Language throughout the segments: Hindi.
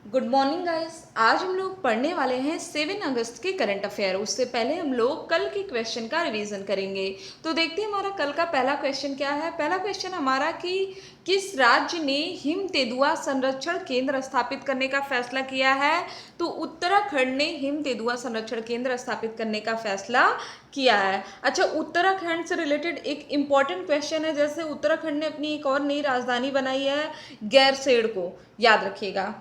Good morning guys. आज हम लोग पढ़ने वाले हैं 7 अगस्त के करंट अफेयर। उससे पहले हम लोग कल के क्वेश्चन का रिवीजन करेंगे। तो देखते हैं हमारा कल का पहला क्वेश्चन क्या है। पहला क्वेश्चन हमारा कि किस राज्य ने हिम तेंदुआ संरक्षण केंद्र स्थापित करने का फैसला किया है। तो उत्तराखंड ने हिम तेंदुआ संरक्षण केंद्र स्थापित करने का फैसला किया है। अच्छा, उत्तराखंड से रिलेटेड एक इम्पॉर्टेंट क्वेश्चन है, जैसे उत्तराखंड ने अपनी एक और नई राजधानी बनाई है गैरसेन को, याद रखिएगा।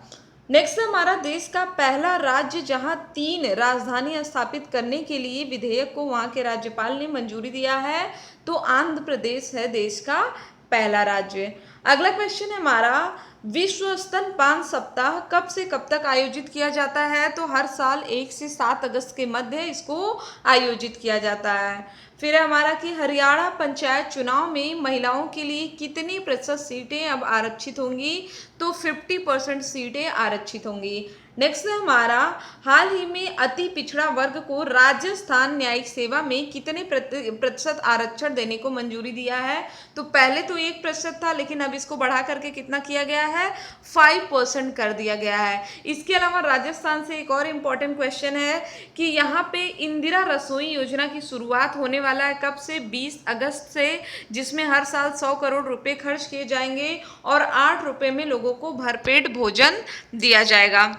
नेक्स्ट है हमारा देश का पहला राज्य जहां 3 राजधानी स्थापित करने के लिए विधेयक को वहां के राज्यपाल ने मंजूरी दिया है। तो आंध्र प्रदेश है देश का पहला राज्य। अगला क्वेश्चन है हमारा, विश्व स्तनपान सप्ताह कब से कब तक आयोजित किया जाता है। तो हर साल 1 से 7 अगस्त के मध्य इसको आयोजित किया जाता है। फिर है हमारा कि हरियाणा पंचायत चुनाव में महिलाओं के लिए कितनी प्रतिशत सीटें अब आरक्षित होंगी। तो 50% सीटें आरक्षित होंगी। नेक्स्ट है हमारा, हाल ही में अति पिछड़ा वर्ग को राजस्थान न्यायिक सेवा में कितने प्रतिशत आरक्षण देने को मंजूरी दिया है। तो पहले तो 1% था, लेकिन अब इसको बढ़ा करके कितना किया गया है, 5% कर दिया गया है। इसके अलावा राजस्थान से एक और इम्पोर्टेंट क्वेश्चन है कि यहाँ पे इंदिरा रसोई योजना की शुरुआत होने वाला है कब से, 20 अगस्त से, जिसमें हर साल 100 करोड़ रुपए खर्च किए जाएंगे और 8 रुपए में लोगों को भरपेट भोजन दिया जाएगा।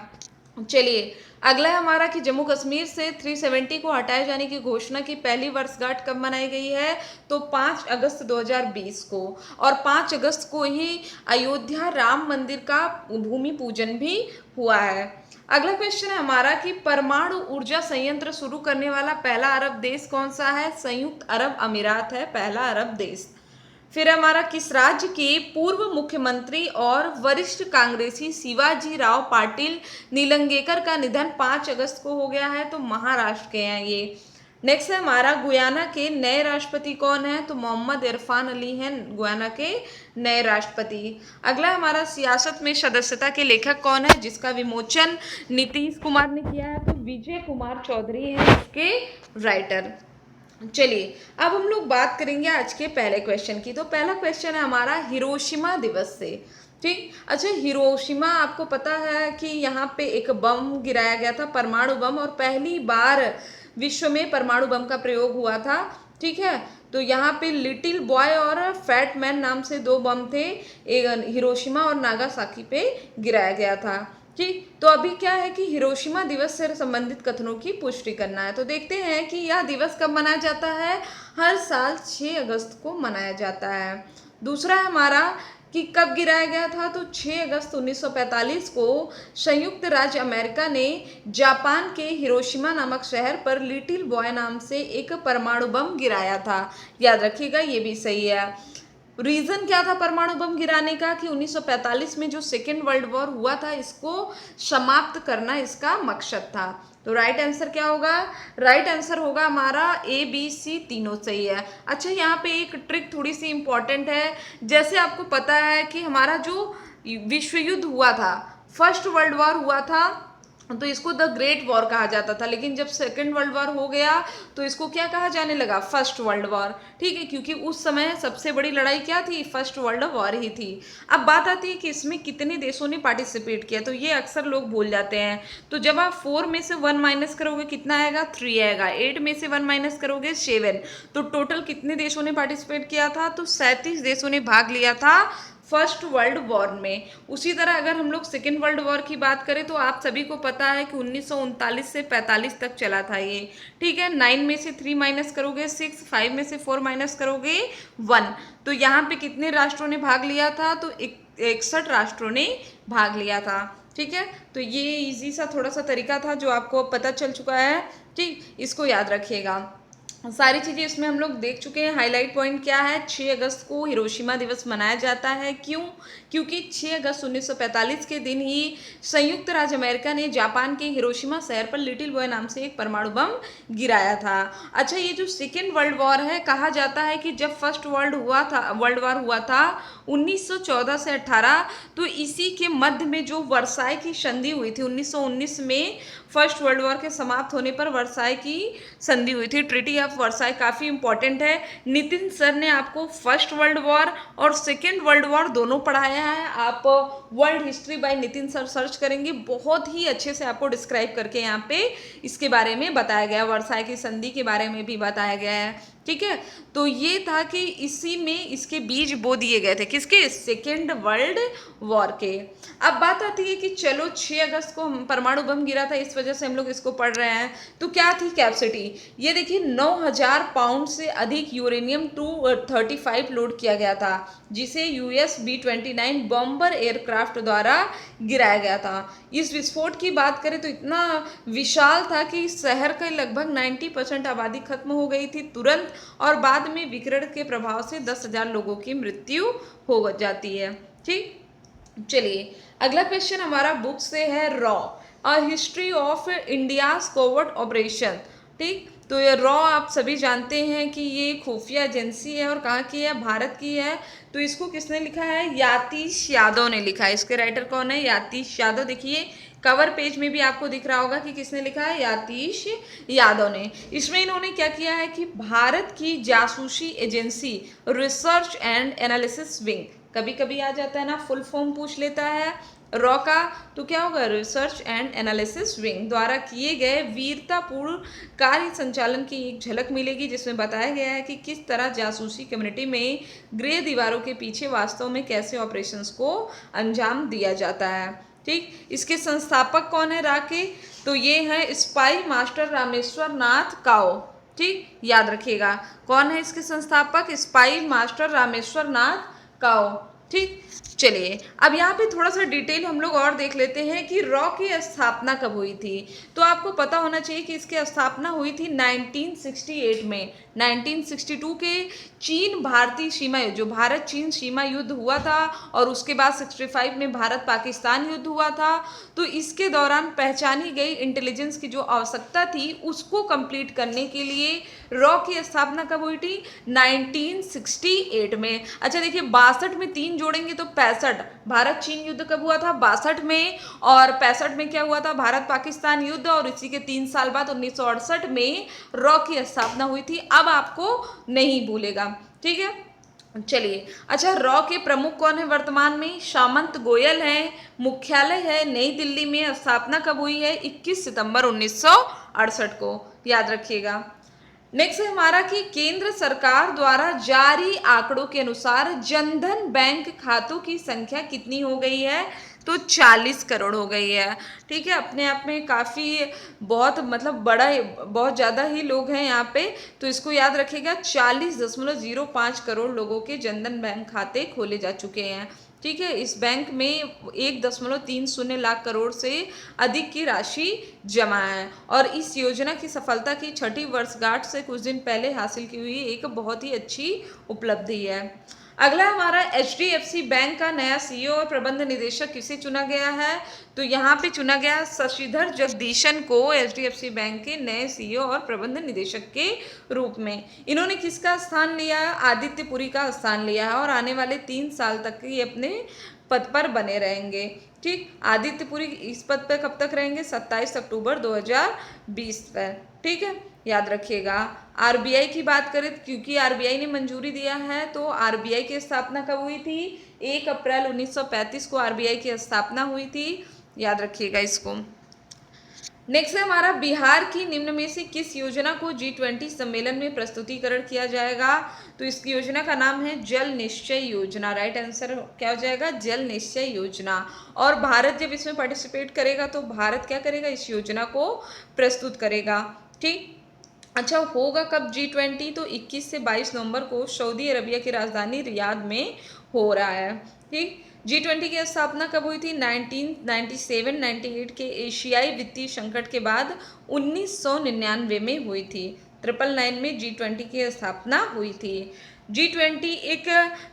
चलिए अगला है हमारा कि जम्मू कश्मीर से 370 को हटाए जाने की घोषणा की पहली वर्षगांठ कब मनाई गई है। तो 5 अगस्त 2020 को, और 5 अगस्त को ही अयोध्या राम मंदिर का भूमि पूजन भी हुआ है। अगला क्वेश्चन है हमारा कि परमाणु ऊर्जा संयंत्र शुरू करने वाला पहला अरब देश कौन सा है। संयुक्त अरब अमीरात है पहला अरब देश। फिर हमारा, किस राज्य के पूर्व मुख्यमंत्री और वरिष्ठ कांग्रेसी शिवाजी राव पाटिल नीलंगेकर का निधन 5 अगस्त को हो गया है। तो महाराष्ट्र के हैं ये। नेक्स्ट है हमारा, गुयाना के नए राष्ट्रपति कौन है। तो मोहम्मद इरफान अली हैं गुयाना के नए राष्ट्रपति। अगला हमारा, सियासत में सदस्यता के लेखक कौन है, जिसका विमोचन नीतीश कुमार ने किया है। तो विजय कुमार चौधरी हैं इसके राइटर। चलिए अब हम लोग बात करेंगे आज के पहले क्वेश्चन की। तो पहला क्वेश्चन है हमारा हिरोशिमा दिवस से। ठीक, अच्छा, हिरोशिमा आपको पता है कि यहाँ पे एक बम गिराया गया था, परमाणु बम, और पहली बार विश्व में परमाणु बम का प्रयोग हुआ था। ठीक है, तो यहाँ पे लिटिल बॉय और फैट मैन नाम से 2 बम थे, एक हिरोशिमा और नागासाकी पे गिराया गया था। ठीक, तो अभी क्या है कि हिरोशिमा दिवस से संबंधित कथनों की पुष्टि करना है। तो देखते हैं कि यह दिवस कब मनाया जाता है। हर साल 6 अगस्त को मनाया जाता है। दूसरा है हमारा कि कब गिराया गया था। तो 6 अगस्त 1945 को संयुक्त राज्य अमेरिका ने जापान के हिरोशिमा नामक शहर पर लिटिल बॉय नाम से एक परमाणु बम गिराया था। याद रखिएगा, ये भी सही है। रीजन क्या था परमाणु बम गिराने का, कि 1945 में जो सेकेंड वर्ल्ड वॉर हुआ था इसको समाप्त करना इसका मकसद था। तो राइट आंसर क्या होगा, राइट आंसर होगा हमारा ए बी सी, तीनों सही है। अच्छा, यहाँ पे एक ट्रिक थोड़ी सी इंपॉर्टेंट है। जैसे आपको पता है कि हमारा जो विश्व युद्ध हुआ था, फर्स्ट वर्ल्ड वॉर हुआ था, तो इसको द ग्रेट वॉर कहा जाता था, लेकिन जब सेकेंड वर्ल्ड वॉर हो गया तो इसको क्या कहा जाने लगा, फर्स्ट वर्ल्ड वॉर। ठीक है, क्योंकि उस समय सबसे बड़ी लड़ाई क्या थी, फर्स्ट वर्ल्ड वॉर ही थी। अब बात आती है कि इसमें कितने देशों ने पार्टिसिपेट किया, तो ये अक्सर लोग भूल जाते हैं। तो जब आप 4 में से 1 माइनस करोगे कितना आएगा, 3 आएगा। 8 में से 1 माइनस करोगे 7। तो टोटल कितने देशों ने पार्टिसिपेट किया था, तो 37 देशों ने भाग लिया था फर्स्ट वर्ल्ड वॉर में। उसी तरह अगर हम लोग सेकेंड वर्ल्ड वॉर की बात करें तो आप सभी को पता है कि 1939 से 45 तक चला था ये। ठीक है, 9 में से 3 माइनस करोगे 6, 5 में से 4 माइनस करोगे 1। तो यहाँ पे कितने राष्ट्रों ने भाग लिया था, तो 61 राष्ट्रों ने भाग लिया था। ठीक है, तो ये इजी सा थोड़ा सा तरीका था जो आपको पता चल चुका है। ठीक, इसको याद रखिएगा। सारी चीज़ें इसमें हम लोग देख चुके हैं। हाईलाइट पॉइंट क्या है, 6 अगस्त को हिरोशिमा दिवस मनाया जाता है। क्यों, क्योंकि 6 अगस्त 1945 के दिन ही संयुक्त राज्य अमेरिका ने जापान के हिरोशिमा शहर पर लिटिल बॉय नाम से एक परमाणु बम गिराया था। अच्छा, ये जो सेकेंड वर्ल्ड वॉर है, कहा जाता है कि जब फर्स्ट वर्ल्ड वॉर हुआ था 1914 से 18, तो इसी के मध्य में जो वर्साई की संधि हुई थी 1919 में, फर्स्ट वर्ल्ड वॉर के समाप्त होने पर वर्साई की संधि हुई थी, ट्रीटी ऑफ ऑफ वर्साई काफ़ी इंपॉर्टेंट है। नितिन सर ने आपको फर्स्ट वर्ल्ड वॉर और सेकेंड वर्ल्ड वॉर दोनों पढ़ाया है। आप world history by Nitin sir search करेंगे, बहुत ही अच्छे से आपको डिस्क्राइब करके यहाँ पे इसके बारे में बताया गया है, वर्साई की संधि के बारे में भी बताया गया है। ठीक है, तो ये था कि इसी में इसके बीज बो दिए गए थे, किसके? सेकेंड वर्ल्ड वॉर के। अब बात आती है कि चलो 6 अगस्त को परमाणु बम गिरा था, इस वजह से हम लोग इसको पढ़ रहे हैं। तो क्या थी कैपेसिटी? ये देखिए 9000 पाउंड से अधिक यूरेनियम 235 लोड किया गया था, जिसे US B-29 बॉम्बर एयरक्राफ्ट द्वारा गिराया गया था। इस विस्फोट की बात करें तो इतना विशाल था कि शहर का लगभग 90% आबादी खत्म हो गई थी तुरंत, और बाद में विकिरण के प्रभाव से 10,000 लोगों की मृत्यु हो जाती है। ठीक, चलिए अगला क्वेश्चन हमारा बुक से है, raw a history of India's covert operation. ठीक, तो ये रॉ आप सभी जानते हैं कि ये खुफिया एजेंसी है, और कहाँ की है? भारत की है। तो इसको किसने लिखा है? यातीश यादव ने लिखा है। इसके राइटर कौन है? यातीश यादव। देखिए कवर पेज में भी आपको दिख रहा होगा कि किसने लिखा है? यातीश यादव ने। इसमें इन्होंने क्या किया है कि भारत की जासूसी agency research and analysis wing, कभी कभी आ जाता है ना, फुल फॉर्म पूछ लेता है रॉ का, तो क्या होगा? रिसर्च एंड एनालिसिस विंग द्वारा किए गए वीरतापूर्ण कार्य संचालन की एक झलक मिलेगी, जिसमें बताया गया है कि किस तरह जासूसी कम्युनिटी में गृह दीवारों के पीछे वास्तव में कैसे ऑपरेशंस को अंजाम दिया जाता है। ठीक, इसके संस्थापक कौन है रॉ के? तो ये है स्पाई मास्टर रामेश्वर नाथ काओ। ठीक, याद रखिएगा कौन है इसके संस्थापक? स्पाई मास्टर रामेश्वर नाथ काओ। ठीक, चलिए अब यहाँ पे थोड़ा सा डिटेल हम लोग और देख लेते हैं कि रॉ की स्थापना कब हुई थी। तो आपको पता होना चाहिए कि इसकी स्थापना हुई थी 1968 में। 1962 के चीन भारतीय सीमा युद्ध, जो भारत चीन सीमा युद्ध हुआ था, और उसके बाद 65 में भारत पाकिस्तान युद्ध हुआ था। तो इसके दौरान पहचानी गई इंटेलिजेंस की जो आवश्यकता थी उसको कंप्लीट करने के लिए रॉ की स्थापना कब हुई थी? 1968 में। अच्छा देखिए 62 में 3 जोड़ेंगे तो 65। भारत चीन युद्ध कब हुआ था? 62 में। और 65 में क्या हुआ था? भारत पाकिस्तान युद्ध। और इसी के 3 साल बाद 1968 में रॉ की स्थापना हुई थी। अब आपको नहीं भूलेगा, ठीक है। चलिए अच्छा, रॉ के प्रमुख कौन है वर्तमान में? सामंत गोयल है। मुख्यालय है नई दिल्ली में। स्थापना कब हुई है? 21 सितंबर 1968 को, याद रखिएगा। नेक्स्ट है हमारा कि केंद्र सरकार द्वारा जारी आंकड़ों के अनुसार जनधन बैंक खातों की संख्या कितनी हो गई है? तो 40 करोड़ हो गई है। ठीक है, अपने आप में काफ़ी बहुत मतलब बड़ा, बहुत ज़्यादा ही लोग हैं यहाँ पे, तो इसको याद रखिएगा। 40.05 करोड़ लोगों के जनधन बैंक खाते खोले जा चुके हैं। ठीक है, इस बैंक में 1.30 लाख करोड़ से अधिक की राशि जमा है, और इस योजना की सफलता की 6ठी वर्षगांठ से कुछ दिन पहले हासिल की हुई एक बहुत ही अच्छी उपलब्धि है। अगला हमारा HDFC बैंक का नया CEO और प्रबंध निदेशक किसे चुना गया है? तो यहाँ पे चुना गया शशिधर जगदीशन को HDFC बैंक के नए CEO और प्रबंध निदेशक के रूप में। इन्होंने किसका स्थान लिया है? आदित्य पुरी का स्थान लिया है, और आने वाले 3 साल तक ये अपने पद पर बने रहेंगे। ठीक, आदित्य पुरी इस पद पर कब तक रहेंगे? 27 अक्टूबर 2020 पर। ठीक है, याद रखिएगा। RBI की बात करें, क्योंकि RBI ने मंजूरी दिया है, तो RBI की स्थापना कब हुई थी? 1 अप्रैल 1935 को RBI की स्थापना हुई थी, याद रखिएगा इसको। नेक्स्ट है हमारा, बिहार की निम्न में से किस योजना को G20 सम्मेलन में प्रस्तुतिकरण किया जाएगा? तो इस योजना का नाम है जल निश्चय योजना। राइट आंसर क्या हो जाएगा? जल निश्चय योजना। और भारत जब इसमें पार्टिसिपेट करेगा तो भारत क्या करेगा? इस योजना को प्रस्तुत करेगा। ठीक, अच्छा होगा कब G20? तो 21 से 22 नवंबर को सऊदी अरबिया की राजधानी रियाद में हो रहा है। ठीक, G20 की स्थापना कब हुई थी? 1997-98 के एशियाई वित्तीय संकट के बाद 1999 में हुई थी। 999 में G20 की स्थापना हुई थी। G20 एक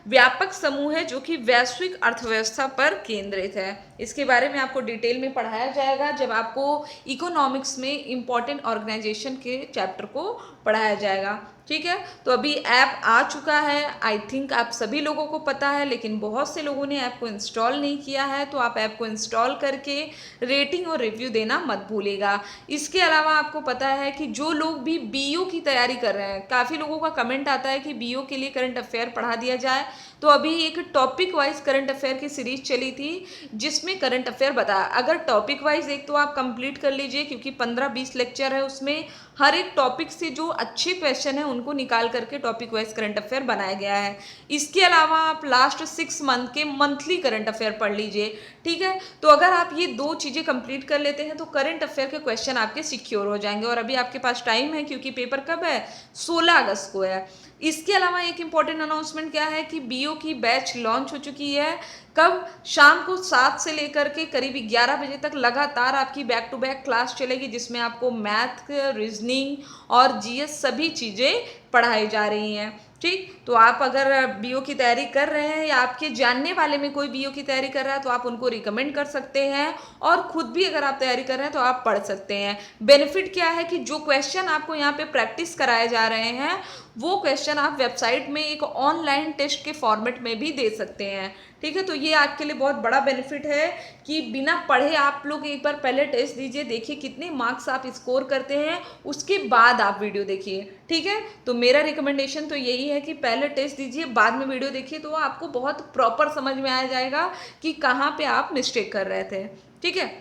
व्यापक समूह है जो कि वैश्विक अर्थव्यवस्था पर केंद्रित है। इसके बारे में आपको डिटेल में पढ़ाया जाएगा जब आपको इकोनॉमिक्स में इम्पॉर्टेंट ऑर्गेनाइजेशन के चैप्टर को पढ़ाया जाएगा। ठीक है, तो अभी ऐप आ चुका है, आई थिंक आप सभी लोगों को पता है, लेकिन बहुत से लोगों ने ऐप को इंस्टॉल नहीं किया है, तो आप ऐप को इंस्टॉल करके रेटिंग और रिव्यू देना मत भूलिएगा। इसके अलावा आपको पता है कि जो लोग भी बीओ की तैयारी कर रहे हैं, काफ़ी लोगों का कमेंट आता है कि बीओ के लिए करंट अफेयर पढ़ा दिया जाए, तो अभी एक टॉपिक वाइज करंट अफेयर की सीरीज चली थी जिसमें करंट अफेयर बताया। अगर टॉपिक वाइज एक तो आप कंप्लीट कर लीजिए, क्योंकि 15-20 लेक्चर है, उसमें हर एक टॉपिक से जो अच्छे क्वेश्चन है उनको निकाल करके टॉपिक वाइज करंट अफेयर बनाया गया है। इसके अलावा आप लास्ट 6 मंथ के मंथली करंट अफेयर पढ़ लीजिए। ठीक है, तो अगर आप ये 2 चीज़ें कंप्लीट कर लेते हैं तो करंट अफेयर के क्वेश्चन आपके सिक्योर हो जाएंगे। और अभी आपके पास टाइम है, क्योंकि पेपर कब है, 16 अगस्त को है। इसके अलावा एक इम्पॉर्टेंट अनाउंसमेंट क्या है कि बीओ की बैच लॉन्च हो चुकी है। कब? शाम को 7 से लेकर के करीब 11 बजे तक लगातार आपकी बैक टू बैक क्लास चलेगी, जिसमें आपको मैथ, रीजनिंग और जीएस सभी चीज़ें पढ़ाई जा रही हैं। ठीक, तो आप अगर बीओ की तैयारी कर रहे हैं या आपके जानने वाले में कोई बीओ की तैयारी कर रहा है तो आप उनको रिकमेंड कर सकते हैं, और खुद भी अगर आप तैयारी कर रहे हैं तो आप पढ़ सकते हैं। बेनिफिट क्या है कि जो क्वेश्चन आपको यहाँ पे प्रैक्टिस कराए जा रहे हैं वो क्वेश्चन आप वेबसाइट में एक ऑनलाइन टेस्ट के फॉर्मेट में भी दे सकते हैं। ठीक है, तो ये आपके लिए बहुत बड़ा बेनिफिट है कि बिना पढ़े आप लोग एक बार पहले टेस्ट दीजिए, देखिए कितने मार्क्स आप स्कोर करते हैं, उसके बाद आप वीडियो देखिए। ठीक है, तो मेरा रिकमेंडेशन तो यही है कि पहले टेस्ट दीजिए, बाद में वीडियो देखिए, तो आपको बहुत प्रॉपर समझ में आ जाएगा कि कहाँ पे आप मिस्टेक कर रहे थे। ठीक है,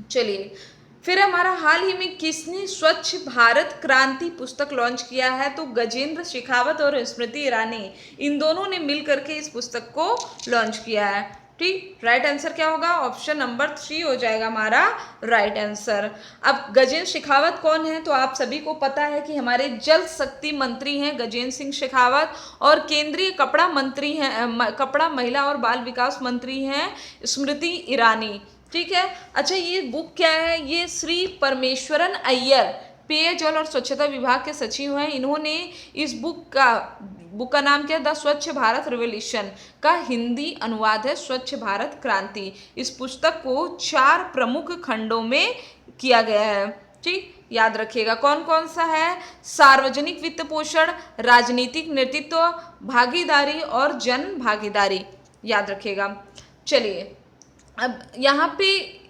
चलिए फिर हमारा हाल ही में किसने स्वच्छ भारत क्रांति पुस्तक लॉन्च किया है, तो गजेंद्र शेखावत और स्मृति ईरानी, इन दोनों ने मिल करके इस पुस्तक को लॉन्च किया है। ठीक, राइट आंसर क्या होगा? ऑप्शन नंबर 3 हो जाएगा हमारा राइट आंसर। अब गजेंद्र शेखावत कौन है, तो आप सभी को पता है कि हमारे जल शक्ति मंत्री हैं गजेंद्र सिंह शेखावत, और केंद्रीय कपड़ा मंत्री हैं, कपड़ा महिला और बाल विकास मंत्री हैं स्मृति ईरानी। ठीक है, अच्छा ये बुक क्या है? ये श्री परमेश्वरन अय्यर पेयजल और स्वच्छता विभाग के सचिव हैं। इन्होंने इस बुक का नाम क्या है? द स्वच्छ भारत रिवोल्यूशन का हिंदी अनुवाद है स्वच्छ भारत क्रांति। इस पुस्तक को 4 प्रमुख खंडों में किया गया है। ठीक, याद रखिएगा कौन कौन सा है? सार्वजनिक वित्त पोषण, राजनीतिक नेतृत्व, भागीदारी और जन भागीदारी, याद रखिएगा। चलिए, अब यहाँ पे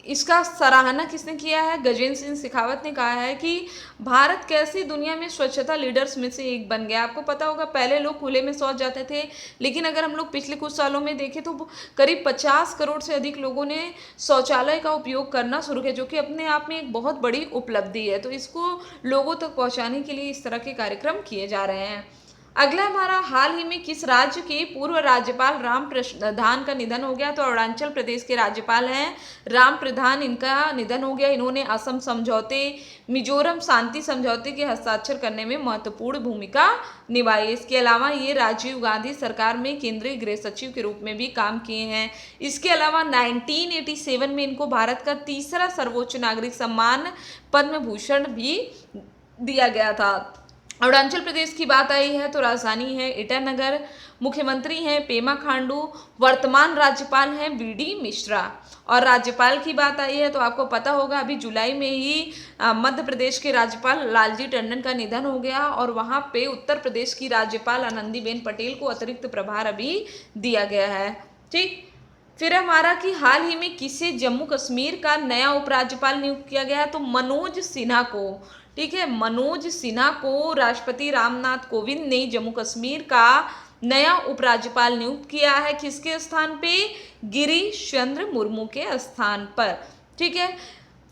इसका सराहना किसने किया है? गजेंद्र सिंह शेखावत ने कहा है कि भारत कैसे दुनिया में स्वच्छता लीडर्स में से एक बन गया। आपको पता होगा पहले लोग खुले में शौच जाते थे, लेकिन अगर हम लोग पिछले कुछ सालों में देखें तो करीब 50 करोड़ से अधिक लोगों ने शौचालय का उपयोग करना शुरू किया, जो कि अपने आप में एक बहुत बड़ी उपलब्धि है। तो इसको लोगों तक पहुँचाने के लिए इस तरह के कार्यक्रम किए जा रहे हैं। अगला हमारा, हाल ही में किस राज्य के पूर्व राज्यपाल राम प्रधान का निधन हो गया, तो अरुणाचल प्रदेश के राज्यपाल हैं राम प्रधान, इनका निधन हो गया। इन्होंने असम समझौते, मिजोरम शांति समझौते के हस्ताक्षर करने में महत्वपूर्ण भूमिका निभाई। इसके अलावा ये राजीव गांधी सरकार में केंद्रीय गृह सचिव के रूप में भी काम किए हैं। इसके अलावा 1987 में इनको भारत का तीसरा सर्वोच्च नागरिक सम्मान पद्म भूषण भी दिया गया था। अरुणाचल प्रदेश की बात आई है तो राजधानी है ईटानगर, मुख्यमंत्री हैं पेमा खांडू, वर्तमान राज्यपाल हैं बीडी मिश्रा। और राज्यपाल की बात आई है तो आपको पता होगा अभी जुलाई में ही मध्य प्रदेश के राज्यपाल लालजी टंडन का निधन हो गया, और वहाँ पे उत्तर प्रदेश की राज्यपाल आनंदीबेन पटेल को अतिरिक्त प्रभार अभी दिया गया है। ठीक, फिर हमारा कि हाल ही में किसे जम्मू कश्मीर का नया उपराज्यपाल नियुक्त किया गया है, तो मनोज सिन्हा को। ठीक है, मनोज सिन्हा को राष्ट्रपति रामनाथ कोविंद ने जम्मू कश्मीर का नया उपराज्यपाल नियुक्त किया है। किसके स्थान पे? गिरीश चंद्र मुर्मू के स्थान पर। ठीक है,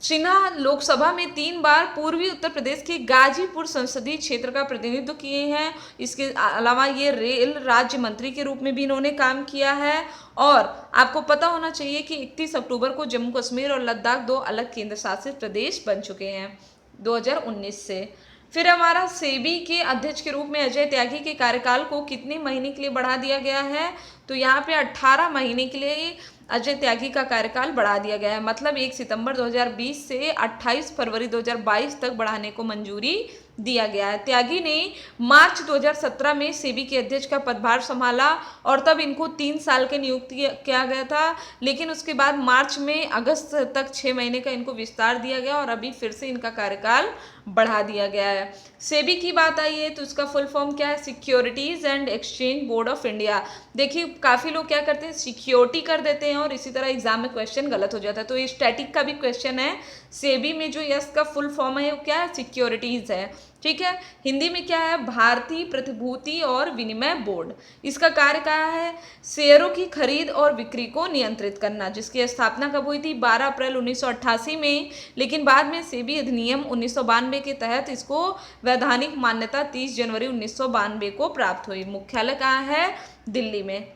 सिन्हा लोकसभा में 3 बार पूर्वी उत्तर प्रदेश के गाजीपुर संसदीय क्षेत्र का प्रतिनिधित्व किए हैं। इसके अलावा ये रेल राज्य मंत्री के रूप में भी इन्होंने काम किया है। और आपको पता होना चाहिए कि 31 अक्टूबर को जम्मू कश्मीर और लद्दाख 2 अलग केंद्र शासित प्रदेश बन चुके हैं 2019 से। फिर हमारा सेबी के अध्यक्ष के रूप में अजय त्यागी के कार्यकाल को कितने महीने के लिए बढ़ा दिया गया है, तो यहाँ पे 18 महीने के लिए अजय त्यागी का कार्यकाल बढ़ा दिया गया है। मतलब 1 सितंबर 2020 से 28 फरवरी 2022 तक बढ़ाने को मंजूरी दिया गया है। त्यागी ने मार्च 2017 में सेबी के अध्यक्ष का पदभार संभाला और तब इनको 3 साल के नियुक्त किया गया था, लेकिन उसके बाद मार्च में अगस्त तक 6 महीने का इनको विस्तार दिया गया और अभी फिर से इनका कार्यकाल बढ़ा दिया गया है। सेबी की बात आई है तो इसका फुल फॉर्म क्या है? Securities and exchange board of India. देखिए काफी लोग क्या करते हैं, सिक्योरिटी कर देते हैं और इसी तरह एग्जाम में क्वेश्चन गलत हो जाता है, तो ये स्टैटिक का भी क्वेश्चन है। सेबी में जो यस का फुल फॉर्म है वो क्या है? सिक्योरिटीज है। ठीक है, हिंदी में क्या है? भारतीय प्रतिभूति और विनिमय बोर्ड। इसका कार्य क्या है? शेयरों की खरीद और बिक्री को नियंत्रित करना, जिसकी स्थापना कब हुई थी? 12 अप्रैल 1988 में, लेकिन बाद में सेबी अधिनियम 1992 के तहत इसको वैधानिक मान्यता 30 जनवरी 1992 को प्राप्त हुई। मुख्यालय कहाँ है? दिल्ली में।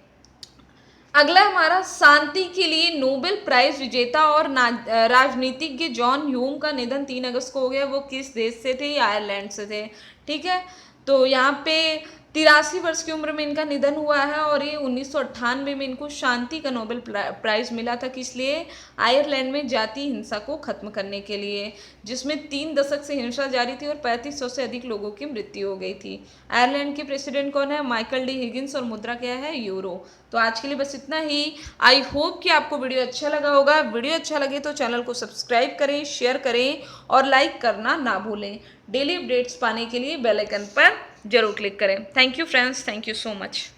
अगला हमारा शांति के लिए नोबेल प्राइज विजेता और राजनीतिज्ञ जॉन ह्यूम का निधन 3 अगस्त को हो गया। वो किस देश से थे? आयरलैंड से थे। ठीक है, तो यहाँ पे 83 वर्ष की उम्र में इनका निधन हुआ है और ये 1998 में इनको शांति का नोबेल प्राइज मिला था। किस लिए? आयरलैंड में जाति हिंसा को खत्म करने के लिए, जिसमें 3 दशक से हिंसा जारी थी और 3500 से अधिक लोगों की मृत्यु हो गई थी। आयरलैंड के प्रेसिडेंट कौन है? माइकल डी हिगिंस और मुद्रा क्या है? यूरो। तो आज के लिए बस इतना ही। आई होप कि आपको वीडियो अच्छा लगा होगा। वीडियो अच्छा लगे तो चैनल को सब्सक्राइब करें, शेयर करें और लाइक करना ना भूलें। डेली अपडेट्स पाने के लिए बेल आइकन पर जरूर क्लिक करें। Thank you friends, thank you so much.